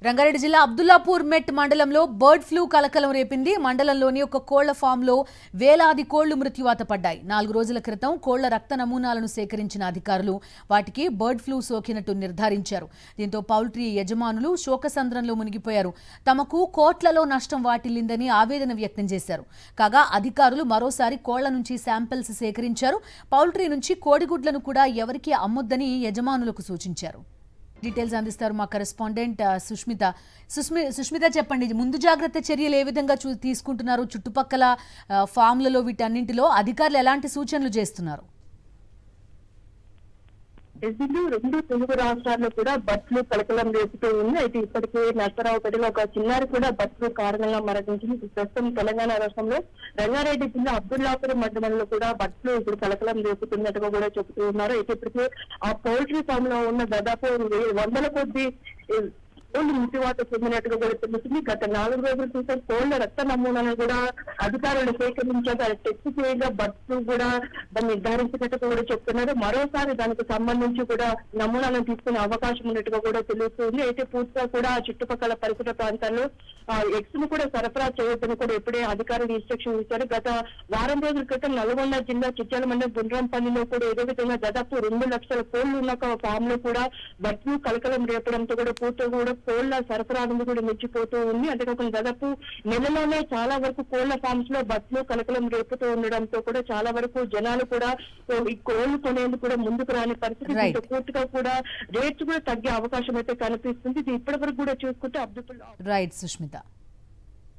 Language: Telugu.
రంగారెడ్డి జిల్లా అబ్దుల్లాపూర్ మెట్ మండలంలో బర్డ్ ఫ్లూ కలకలం రేపింది. మండలంలోని ఒక కోళ్ల ఫామ్లో వేలాది కోళ్లు మృత్యువాత పడ్డాయి. 4 రోజుల క్రితం కోళ్ల రక్త నమూనాలను సేకరించిన అధికారులు వాటికి బర్డ్ ఫ్లూ సోకినట్టు నిర్ధారించారు. దీంతో పౌల్ట్రీ యజమానులు శోకసంద్రంలో మునిగిపోయారు. తమకు కోట్లలో నష్టం వాటిల్లిందని ఆవేదన వ్యక్తం చేశారు. కాగా అధికారులు మరోసారి కోళ్ల నుంచి శాంపిల్స్ సేకరించారు. పౌల్ట్రీ నుంచి కోడిగుడ్లను కూడా ఎవరికీ అమ్మొద్దని యజమానులకు సూచించారు. డీటెయిల్స్ అందిస్తారు మా కరెస్పాండెంట్ సుష్మిత చెప్పండి, ముందు జాగ్రత్త చర్యలు ఏ విధంగా తీసుకుంటున్నారు? చుట్టుపక్కల ఫామ్లలో వీటన్నింటిలో అధికారులు ఎలాంటి సూచనలు చేస్తున్నారు? రెండు తెలుగు రాష్ట్రాల్లో కూడా బర్డ్ ఫ్లూ కలకలం రేపుతూ ఉంది. అయితే ఇప్పటికే నర్సరావుపేటలో ఒక చిన్నారి కూడా బర్డ్ ఫ్లూ కారణంగా మరణించింది. ప్రస్తుతం తెలంగాణ రాష్ట్రంలో రంగారెడ్డి జిల్లా అబ్దుల్లాపూర్ మండలంలో కూడా బర్డ్ ఫ్లూ ఇప్పుడు కలకలం రేపుతున్నట్టుగా కూడా చెబుతూ ఉన్నారు. అయితే ఇప్పటికే ఆ పౌల్ట్రీ ఫామ్ లో ఉన్న దాదాపు 100 కొద్ది కోళ్లు మృత్యువాత చెందినట్టుగా కూడా తెలుస్తుంది. గత 4 రోజుల క్రితం కోళ్ల రక్త నమూనాలను కూడా అధికారులు సేకరించాక టెస్ట్ చేయగా బర్డ్ ఫ్లూ కూడా దాన్ని నిర్ధారించినట్టుగా కూడా చెప్తున్నారు. మరోసారి దానికి సంబంధించి కూడా నమూనాలను తీసుకునే అవకాశం ఉన్నట్టుగా కూడా తెలుస్తుంది. అయితే పూర్తిగా కూడా చుట్టుపక్కల పరిసర ప్రాంతాల్లో ఎగ్స్ ను కూడా సరఫరా చేయొద్దని కూడా ఎప్పుడే అధికారులు ఇన్స్ట్రక్షన్ ఇచ్చారు. గత వారం రోజుల క్రితం నల్గొండ జిల్లా చిట్యాల మండలం గుండ్రంపల్లిలో కూడా ఏదో విధంగా దాదాపు 2 లక్షల కోళ్లు ఉన్న ఫామ్ లో కూడా బర్డ్ ఫ్లూ కలకలం రేపడంతో కూడా పూర్తిగా కూడా కోళ్ల సరఫరా అనేది కూడా మించిపోతూ ఉంది. అంతేకాకుండా దాదాపు నెలలోనే చాలా వరకు కోళ్ల ఫామ్స్ లో బర్డ్ ఫ్లూ కలకలం రేపుతూ ఉండడంతో కూడా చాలా వరకు జనాలు కూడా ఈ కోళ్లు కొనేందుకు కూడా ముందుకు రాని పరిస్థితి, పూర్తిగా కూడా రేట్స్ కూడా తగ్గే అవకాశం అయితే కనిపిస్తుంది. ఇది ఇప్పటి వరకు కూడా చూసుకుంటే రైట్ సుష్మిత.